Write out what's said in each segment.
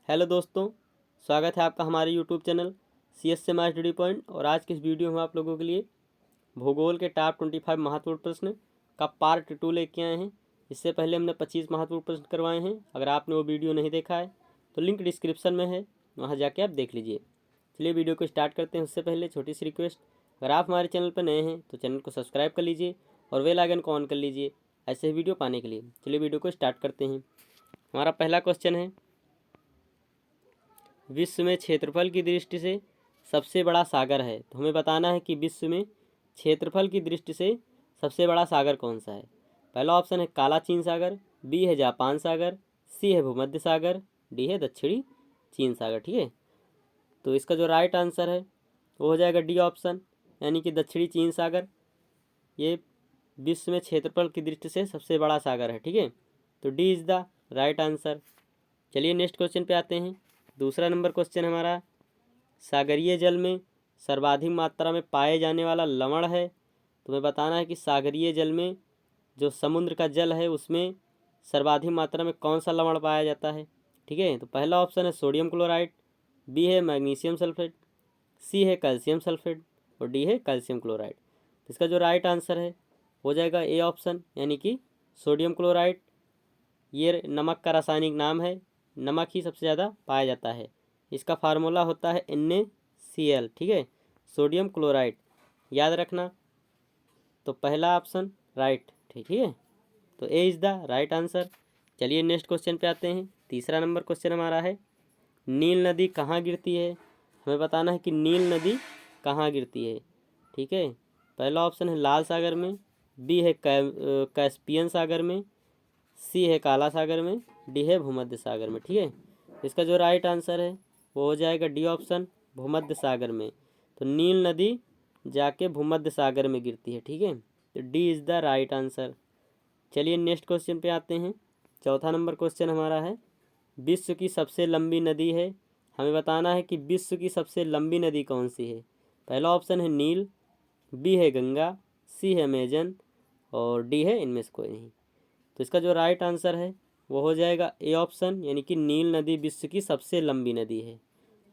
Hello दोस्तों, स्वागत है आपका हमारे यूट्यूब चैनल CS से मैच स्टडी पॉइंट। और आज की इस वीडियो में आप लोगों के लिए भूगोल के टॉप 25 महत्वपूर्ण प्रश्न का पार्ट 2 लेके आए हैं। इससे पहले हमने 25 महत्वपूर्ण प्रश्न करवाए हैं। अगर आपने वो वीडियो नहीं देखा है तो लिंक डिस्क्रिप्शन में है, वहाँ जाके आप देख लीजिए। चलिए वीडियो को स्टार्ट करते हैं। उससे पहले छोटी सी रिक्वेस्ट, अगर आप हमारे चैनल पर नए हैं तो चैनल को सब्सक्राइब कर लीजिए और बेल आइकन को ऑन कर लीजिए ऐसे ही वीडियो पाने के लिए। चलिए वीडियो को स्टार्ट करते हैं। हमारा पहला क्वेश्चन है, विश्व में क्षेत्रफल की दृष्टि से सबसे बड़ा सागर है। तो हमें बताना है कि विश्व में क्षेत्रफल की दृष्टि से सबसे बड़ा सागर कौन सा है। पहला ऑप्शन है काला चीन सागर, बी है जापान सागर, सी है भूमध्य सागर, डी है दक्षिणी चीन सागर। ठीक है, तो इसका जो राइट आंसर है वो हो जाएगा डी ऑप्शन, यानी कि दक्षिणी चीन सागर। ये विश्व में क्षेत्रफल की दृष्टि से सबसे बड़ा सागर है। ठीक है, तो D is the right answer. चलिए नेक्स्ट क्वेश्चन पे आते हैं। दूसरा नंबर क्वेश्चन हमारा, सागरीय जल में सर्वाधिक मात्रा में पाए जाने वाला लवण है। तुम्हें बताना है कि सागरीय जल में जो समुद्र का जल है उसमें सर्वाधिक मात्रा में कौन सा लवण पाया जाता है। ठीक है, तो पहला ऑप्शन है सोडियम क्लोराइड, बी है मैग्नीशियम सल्फेट, सी है कैल्शियम सल्फेट और डी है कैल्शियम क्लोराइड। तो इसका जो राइट आंसर है हो जाएगा ए ऑप्शन, यानी कि सोडियम क्लोराइड। ये नमक का रासायनिक नाम है, नमक ही सबसे ज़्यादा पाया जाता है। इसका फार्मूला होता है NaCl। ठीक है, सोडियम क्लोराइड याद रखना। तो पहला ऑप्शन राइट, ठीक है, तो A is the right answer. चलिए नेक्स्ट क्वेश्चन पे आते हैं। तीसरा नंबर क्वेश्चन हमारा है, नील नदी कहाँ गिरती है। हमें बताना है कि नील नदी कहाँ गिरती है। ठीक है, पहला ऑप्शन है लाल सागर में, बी है कैस्पियन सागर में, सी है काला सागर में, डी है भूमध्य सागर में। ठीक है, इसका जो राइट आंसर है वो हो जाएगा डी ऑप्शन, भूमध्य सागर में। तो नील नदी जाके भूमध्य सागर में गिरती है। ठीक है, तो D is the right answer. चलिए नेक्स्ट क्वेश्चन पे आते हैं। चौथा नंबर क्वेश्चन हमारा है, विश्व की सबसे लंबी नदी है। हमें बताना है कि विश्व की सबसे लंबी नदी कौन सी है। पहला ऑप्शन है नील, बी है गंगा, सी है अमेजन और डी है इनमें से कोई नहीं। तो इसका जो राइट आंसर है वो हो जाएगा ए ऑप्शन, यानी कि नील नदी विश्व की सबसे लंबी नदी है।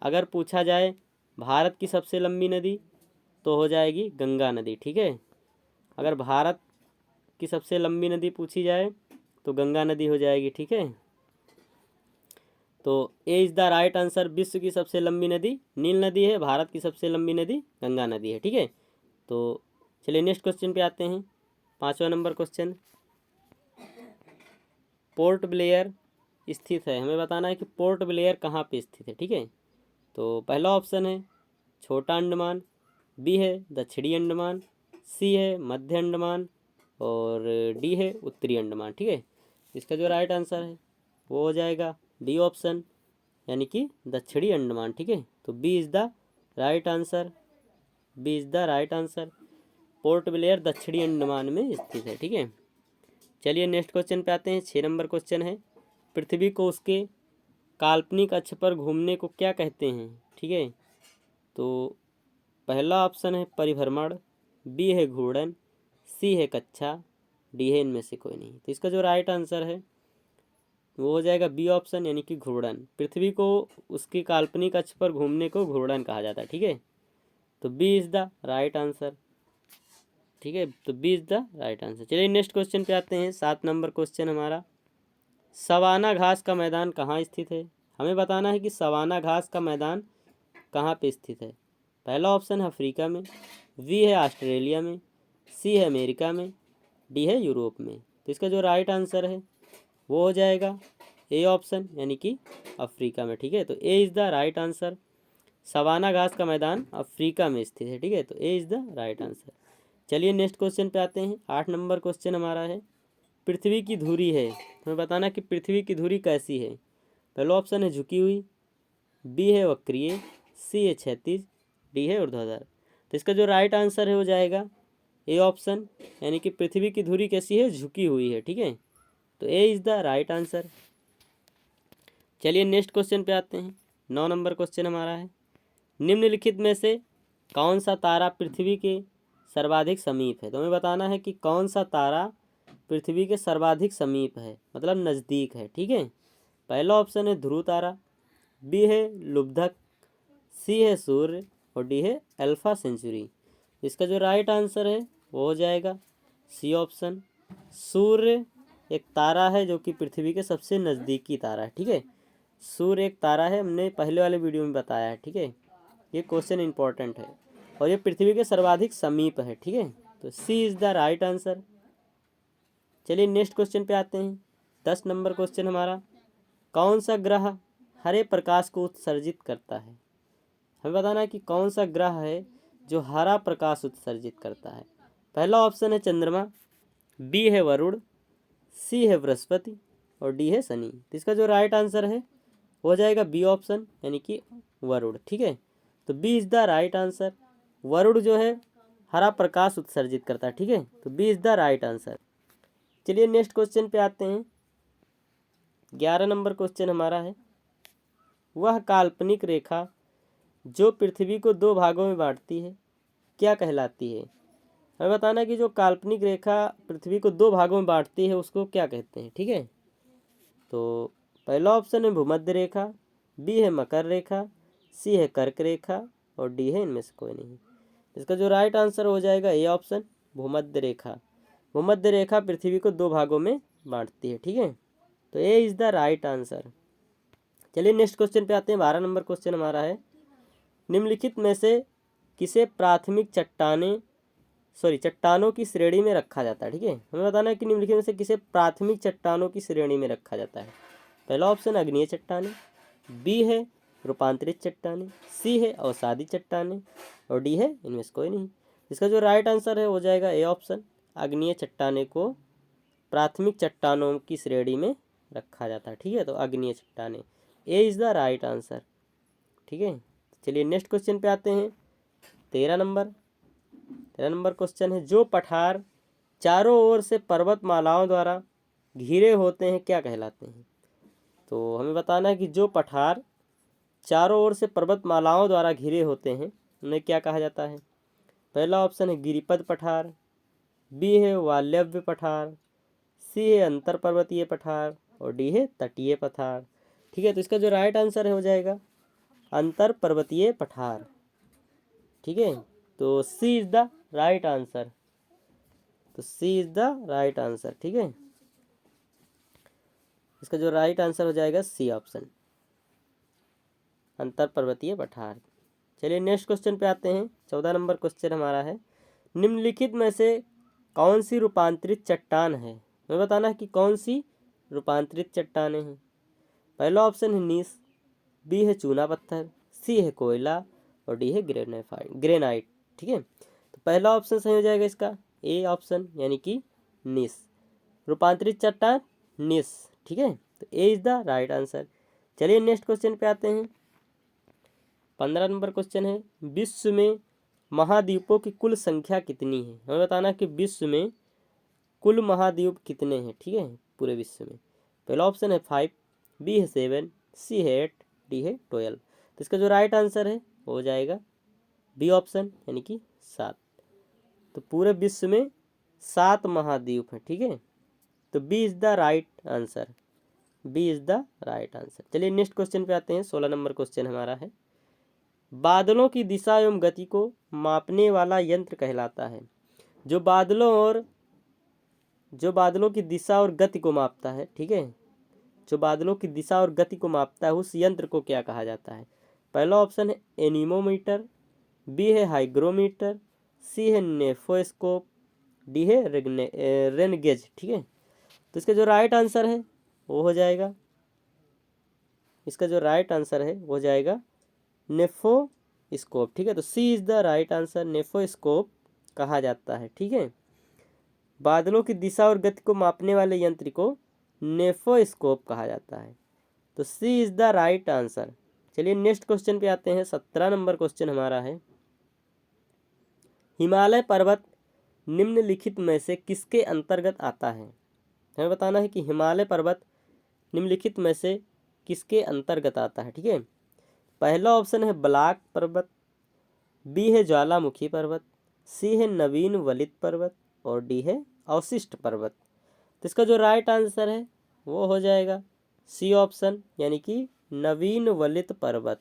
अगर पूछा जाए भारत की सबसे लंबी नदी तो हो जाएगी गंगा नदी। ठीक है, अगर भारत की सबसे लंबी नदी पूछी जाए तो गंगा नदी हो जाएगी। ठीक है, तो A is the right answer. विश्व की सबसे लंबी नदी नील नदी है, भारत की सबसे लंबी नदी गंगा नदी है। ठीक है, तो चलिए नेक्स्ट क्वेश्चन पे आते हैं। पाँचवा नंबर क्वेश्चन, पोर्ट ब्लेयर स्थित है। हमें बताना है कि पोर्ट ब्लेयर कहाँ पे स्थित है। ठीक है, तो पहला ऑप्शन है छोटा अंडमान, बी है दक्षिणी अंडमान, सी है मध्य अंडमान और डी है उत्तरी अंडमान। ठीक है, इसका जो राइट आंसर है वो हो जाएगा डी ऑप्शन, यानी कि दक्षिणी अंडमान। ठीक है, तो B is the right answer, B is the right answer. Port Blair दक्षिणी अंडमान में स्थित है। ठीक है, चलिए नेक्स्ट क्वेश्चन पे आते हैं। 6 नंबर क्वेश्चन है, पृथ्वी को उसके काल्पनिक अक्ष पर घूमने को क्या कहते हैं। ठीक है, तो पहला ऑप्शन है परिभ्रमण, बी है घूर्णन, सी है कक्षा, डी है इनमें से कोई नहीं। तो इसका जो राइट आंसर है वो हो जाएगा बी ऑप्शन, यानी कि घूर्णन। पृथ्वी को उसकी काल्पनिक अक्ष पर घूमने को घूर्णन कहा जाता है। ठीक है, तो B is the right answer. ठीक है, तो B is the right answer. चलिए नेक्स्ट क्वेश्चन पे आते हैं। 7 नंबर क्वेश्चन हमारा, सवाना घास का मैदान कहाँ स्थित है। हमें बताना है कि सवाना घास का मैदान कहाँ पे स्थित है। पहला ऑप्शन है अफ्रीका में, बी है ऑस्ट्रेलिया में, सी है अमेरिका में, डी है यूरोप में। तो इसका जो राइट आंसर है वो हो जाएगा ए ऑप्शन, यानी कि अफ्रीका में। ठीक है, तो A is the right answer. Savanna घास का मैदान अफ्रीका में स्थित है। ठीक है, तो A is the right answer. चलिए नेक्स्ट क्वेश्चन पे आते हैं। 8 नंबर क्वेश्चन हमारा है, पृथ्वी की धुरी है। हमें बताना कि पृथ्वी की धुरी कैसी है। पहला ऑप्शन है झुकी हुई, बी है वक्रीय, सी है क्षैतिज, डी है ऊर्ध्वाधर। तो इसका जो राइट आंसर है हो जाएगा ए ऑप्शन, यानी कि पृथ्वी की धुरी कैसी है, झुकी हुई है। ठीक है, तो A is the right answer. चलिए नेक्स्ट क्वेश्चन पे आते हैं। 9 नंबर क्वेश्चन हमारा है, निम्नलिखित में से कौन सा तारा पृथ्वी के सर्वाधिक समीप है। तो हमें बताना है कि कौन सा तारा पृथ्वी के सर्वाधिक समीप है, मतलब नज़दीक है। ठीक है, पहला ऑप्शन है ध्रुव तारा, बी है लुब्धक, सी है सूर्य और डी है अल्फा सेंचुरी। इसका जो राइट आंसर है वो हो जाएगा सी ऑप्शन। सूर्य एक तारा है जो कि पृथ्वी के सबसे नज़दीकी तारा है, ठीक है। सूर्य एक तारा है, हमने पहले वाले वीडियो में बताया है, ठीक है। ये क्वेश्चन इंपॉर्टेंट है और ये पृथ्वी के सर्वाधिक समीप है, ठीक है। तो सी इज़ द राइट आंसर। चलिए नेक्स्ट क्वेश्चन पे आते हैं। 10 नंबर क्वेश्चन हमारा, कौन सा ग्रह हरे प्रकाश को उत्सर्जित करता है? हमें बताना है कि कौन सा ग्रह है जो हरा प्रकाश उत्सर्जित करता है। पहला ऑप्शन है चंद्रमा, बी है वरुण, सी है बृहस्पति और डी है शनि। तो इसका जो राइट आंसर है हो जाएगा बी ऑप्शन, यानी कि वरुण, ठीक है। तो B is the right answer. Varun जो है हरा प्रकाश उत्सर्जित करता है, ठीक है। तो B is the right answer. चलिए नेक्स्ट क्वेश्चन पे आते हैं। 11 नंबर क्वेश्चन हमारा है, वह काल्पनिक रेखा जो पृथ्वी को 2 भागों में बांटती है क्या कहलाती है? हमें बताना है कि जो काल्पनिक रेखा पृथ्वी को 2 भागों में बांटती है उसको क्या कहते हैं, ठीक है। तो पहला ऑप्शन है भूमध्य रेखा, बी है मकर रेखा, सी है कर्क रेखा और डी है इनमें से कोई नहीं। इसका जो राइट आंसर हो जाएगा ए ऑप्शन, भूमध्य रेखा। भूमध्य रेखा पृथ्वी को 2 भागों में बांटती है, ठीक है। तो A is the right answer. चलिए नेक्स्ट क्वेश्चन पे आते हैं। 12 नंबर क्वेश्चन हमारा है, निम्नलिखित में से किसे प्राथमिक चट्टानों की श्रेणी में रखा जाता है, ठीक है। हमें बताना है कि निम्नलिखित में से किसे प्राथमिक चट्टानों की श्रेणी में रखा जाता है। पहला ऑप्शन अग्नीय चट्टानें, बी है रूपांतरित चट्टानें, सी है अवसादी चट्टानें और डी है इनमें से कोई नहीं। इसका जो राइट आंसर है हो जाएगा ए ऑप्शन, अग्नीय चट्टानें को प्राथमिक चट्टानों की श्रेणी में रखा जाता है, ठीक है। तो अग्नीय चट्टानें, ए इज़ द राइट आंसर, ठीक है। चलिए नेक्स्ट क्वेश्चन पे आते हैं। 13 नंबर क्वेश्चन है, जो पठार चारों ओर से पर्वतमालाओं द्वारा घिरे होते हैं क्या कहलाते हैं? तो हमें बताना है कि जो पठार चारों ओर से पर्वतमालाओं द्वारा घिरे होते हैं उन्हें क्या कहा जाता है? पहला ऑप्शन है गिरिपद पठार, बी है वायव्य पठार, सी है अंतर पर्वतीय पठार और डी है तटीय पठार, ठीक है। तो इसका जो राइट आंसर है हो जाएगा अंतर पर्वतीय पठार, ठीक है। तो सी इज़ द राइट आंसर। तो सी इज़ द राइट आंसर, ठीक है। इसका जो राइट आंसर हो जाएगा सी ऑप्शन, अंतर पर्वतीय पठार। चलिए नेक्स्ट क्वेश्चन पे आते हैं। 14 नंबर क्वेश्चन हमारा है, निम्नलिखित में से कौन सी रूपांतरित चट्टान है? हमें बताना है कि कौन सी रूपांतरित चट्टानें हैं। पहला ऑप्शन है नीस, बी है चूना पत्थर, सी है कोयला और डी है ग्रेनाइट, ठीक है। तो पहला ऑप्शन सही हो जाएगा इसका ए ऑप्शन, यानी कि नीस, रूपांतरित चट्टान नीस, ठीक है। तो A is the right answer. चलिए नेक्स्ट क्वेश्चन पे आते हैं। 15 नंबर क्वेश्चन है, विश्व में महाद्वीपों की कुल संख्या कितनी है? हमें बताना है कि विश्व में कुल महाद्वीप कितने हैं, ठीक है, पूरे विश्व में। पहला ऑप्शन है 5, बी है 7, सी है 8, डी है 12। तो इसका जो राइट आंसर है हो जाएगा बी ऑप्शन, यानी कि 7। तो पूरे विश्व में 7 महाद्वीप हैं, ठीक है। तो B is the right answer, B is the right answer. चलिए नेक्स्ट क्वेश्चन पे आते हैं। 16 नंबर क्वेश्चन हमारा है, बादलों की दिशा एवं गति को मापने वाला यंत्र कहलाता है। जो बादलों की दिशा और गति को मापता है, ठीक है, जो बादलों की दिशा और गति को मापता है उस यंत्र को क्या कहा जाता है? पहला ऑप्शन है एनीमोमीटर, बी है हाइग्रोमीटर, सी है नेफोस्कोप, डी है रेनगेज, ठीक है। तो इसका जो राइट आंसर है वो हो जाएगा, इसका जो राइट आंसर है वो हो जाएगा नेफोस्कोप, ठीक है। तो सी is the right answer, nephoscope कहा जाता है, ठीक है। बादलों की दिशा और गति को मापने वाले यंत्र को नेफोस्कोप कहा जाता है। तो सी इज़ द राइट आंसर। चलिए नेक्स्ट क्वेश्चन पे आते हैं। 17 नंबर क्वेश्चन हमारा है, हिमालय पर्वत निम्नलिखित में से किसके अंतर्गत आता है? हमें बताना है कि हिमालय पर्वत निम्नलिखित में से किसके अंतर्गत आता है, ठीक है। पहला ऑप्शन है बलाक पर्वत, बी है ज्वालामुखी पर्वत, सी है नवीन वलित पर्वत और डी है अवशिष्ट पर्वत। तो इसका जो राइट आंसर है वो हो जाएगा सी ऑप्शन, यानी कि नवीन वलित पर्वत,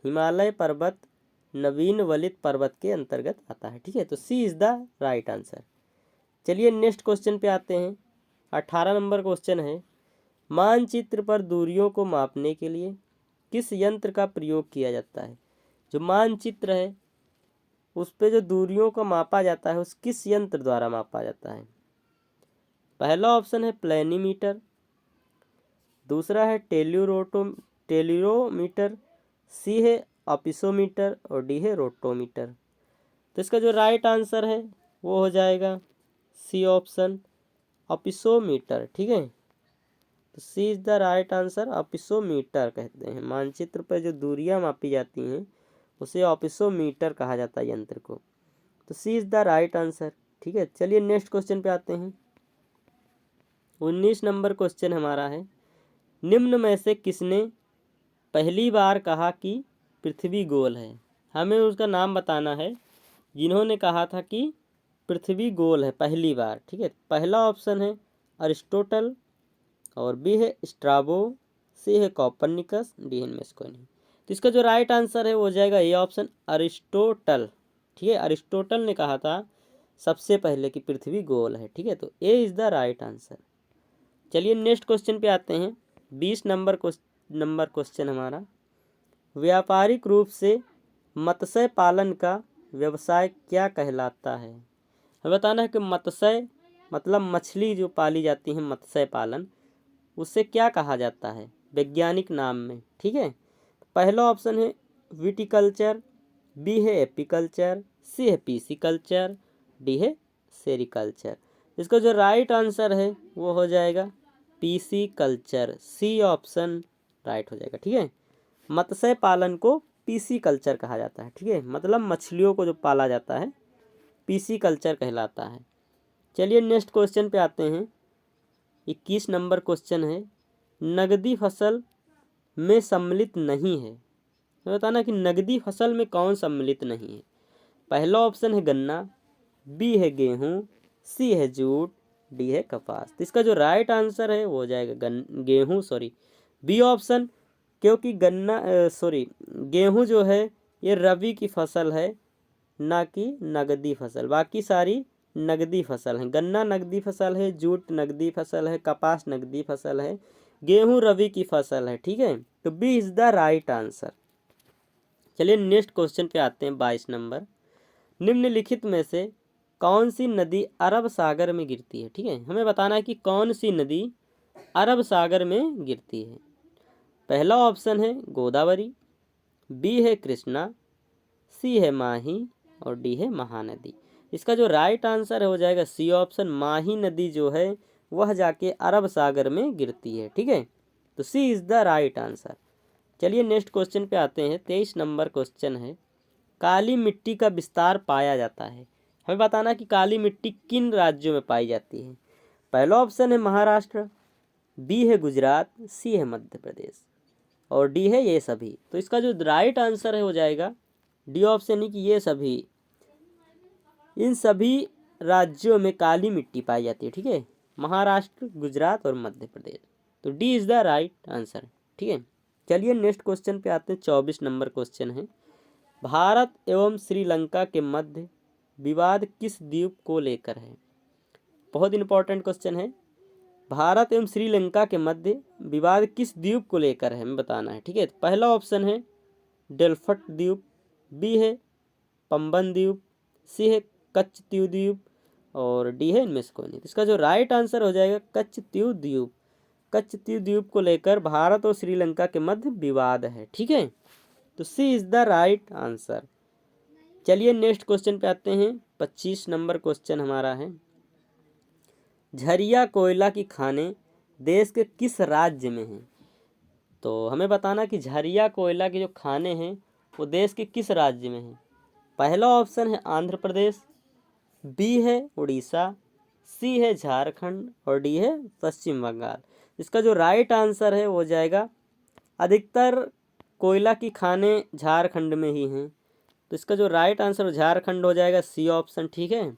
हिमालय पर्वत नवीन वलित पर्वत के अंतर्गत आता है। ठीक है, तो सी इज़ द राइट आंसर। चलिए नेक्स्ट क्वेश्चन पे आते हैं। 18 नंबर क्वेश्चन है, मानचित्र पर दूरियों को मापने के लिए किस यंत्र का प्रयोग किया जाता है। जो मानचित्र है उस पे जो दूरियों को मापा जाता है उस किस यंत्र द्वारा मापा जाता है। पहला ऑप्शन है प्लेनीमीटर, दूसरा है टेलीरोमीटर, सी है ऑपिसोमीटर और डी है रोटोमीटर। तो इसका जो राइट आंसर है वो हो जाएगा सी ऑप्शन ऑपिसोमीटर। ठीक है, तो सी इज़ द राइट आंसर। ऑपिसोमीटर कहते हैं, मानचित्र पर जो दूरियां मापी जाती हैं उसे ऑपिसोमीटर कहा जाता है यंत्र को। तो सी इज़ द राइट आंसर। ठीक है, चलिए नेक्स्ट क्वेश्चन पे आते हैं। 19 नंबर क्वेश्चन हमारा है, निम्न में से किसने पहली बार कहा कि पृथ्वी गोल है। हमें उसका नाम बताना है जिन्होंने कहा था कि पृथ्वी गोल है पहली बार। ठीक है, पहला ऑप्शन है अरिस्टोटल और बी है स्ट्राबो, सी है कोपरनिकस, डी है मेस्कोनी। तो इसका जो राइट आंसर है वो हो जाएगा ये ऑप्शन अरिस्टोटल। ठीक है, अरिस्टोटल ने कहा था सबसे पहले कि पृथ्वी गोल है। ठीक है, तो A is the right answer. चलिए नेक्स्ट क्वेश्चन पे आते हैं। 20 नंबर क्वेश्चन हमारा, व्यापारिक रूप से मत्स्य पालन का व्यवसाय क्या कहलाता है। हमें बताना है कि मत्स्य मतलब मछली जो पाली जाती है, मत्स्य पालन, उससे क्या कहा जाता है वैज्ञानिक नाम में। ठीक है, पहला ऑप्शन है विटिकल्चर, बी है एपीकल्चर, सी है पीसीकल्चर, डी है सेरिकल्चर। इसका जो राइट आंसर है वो हो जाएगा पीसीकल्चर। सी ऑप्शन राइट हो जाएगा। ठीक है, मत्स्य पालन को पीसीकल्चर कहा जाता है। ठीक है, मतलब मछलियों को जो पाला जाता है पीसीकल्चर कहलाता है। चलिए नेक्स्ट क्वेश्चन पे आते हैं। 21 नंबर क्वेश्चन है, नगदी फसल में सम्मिलित नहीं है। तो बताना कि नगदी फसल में कौन सम्मिलित नहीं है। पहला ऑप्शन है गन्ना, बी है गेहूं, सी है जूट, डी है कपास। तो इसका जो राइट आंसर है वो हो जाएगा गेहूं, बी ऑप्शन, क्योंकि गेहूं जो है ये रबी की फसल है ना कि नगदी फसल। बाकी सारी नगदी फसल है, गन्ना नगदी फसल है, जूट नगदी फसल है, कपास नगदी फसल है, गेहूं रबी की फसल है। ठीक है, तो B is the right answer. चलिए नेक्स्ट क्वेश्चन पे आते हैं। 22 नंबर, निम्नलिखित में से कौन सी नदी अरब सागर में गिरती है। ठीक है, हमें बताना है कि कौन सी नदी अरब सागर में गिरती है। पहला ऑप्शन है गोदावरी, बी है कृष्णा, सी है माही और डी है महानदी। इसका जो राइट आंसर हो जाएगा सी ऑप्शन, माही नदी जो है वह जाके अरब सागर में गिरती है। ठीक है, तो सी इज़ द राइट आंसर। चलिए नेक्स्ट क्वेश्चन पे आते हैं। 23 नंबर क्वेश्चन है, काली मिट्टी का विस्तार पाया जाता है। हमें बताना कि काली मिट्टी किन राज्यों में पाई जाती है। पहला ऑप्शन है महाराष्ट्र, बी है गुजरात, सी है मध्य प्रदेश और डी है ये सभी। तो इसका जो राइट आंसर है हो जाएगा डी ऑप्शन ही कि ये सभी, इन सभी राज्यों में काली मिट्टी पाई जाती है। ठीक है, महाराष्ट्र, गुजरात और मध्य प्रदेश। तो D is the right answer. ठीक है, चलिए नेक्स्ट क्वेश्चन पे आते हैं। 24 नंबर क्वेश्चन है, भारत एवं श्रीलंका के मध्य विवाद किस द्वीप को लेकर है। बहुत इंपॉर्टेंट क्वेश्चन है, भारत एवं श्रीलंका के मध्य विवाद किस द्वीप को लेकर है हमें बताना है। ठीक है, पहला ऑप्शन है डेल्फट द्वीप, बी है पंबन द्वीप, सी है कच्छतीव द्वीप और डी है इनमें से कोई नहीं। इसका जो राइट आंसर हो जाएगा कच्छतीव द्वीप। कच्छतीव द्वीप को लेकर भारत और श्रीलंका के मध्य विवाद है। ठीक है, तो सी इज़ द राइट आंसर। चलिए नेक्स्ट क्वेश्चन पे आते हैं। 25 नंबर क्वेश्चन हमारा है, झरिया कोयला की खानें देश के किस राज्य में हैं। तो हमें बताना कि झरिया कोयला की जो खानें हैं वो देश के किस राज्य में हैं। पहला ऑप्शन है आंध्र प्रदेश, बी है उड़ीसा, सी है झारखंड और डी है पश्चिम बंगाल। इसका जो राइट आंसर है वो हो जाएगा, अधिकतर कोयला की खानें झारखंड में ही हैं। तो इसका जो राइट आंसर झारखंड हो जाएगा, सी ऑप्शन। ठीक है,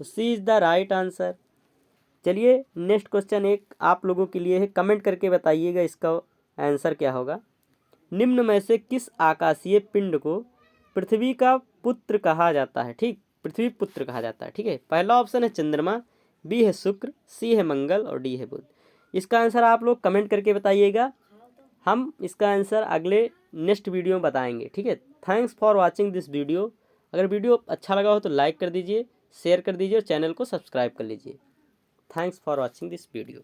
तो सी इज़ द राइट आंसर। चलिए नेक्स्ट क्वेश्चन एक आप लोगों के लिए है, कमेंट करके बताइएगा इसका आंसर क्या होगा? निम्न में से किस आकाशीय पिंड को पृथ्वी का पुत्र कहा जाता है? ठीक, पृथ्वी पुत्र कहा जाता है। ठीक है, पहला ऑप्शन है चंद्रमा, बी है शुक्र, सी है मंगल और डी है बुध। इसका आंसर आप लोग कमेंट करके बताइएगा, हम इसका आंसर अगले नेक्स्ट वीडियो में बताएंगे। ठीक है, thanks for watching this video. अगर वीडियो अच्छा लगा हो तो लाइक कर दीजिए, शेयर कर दीजिए और चैनल को सब्सक्राइब कर लीजिए। Thanks for watching this video.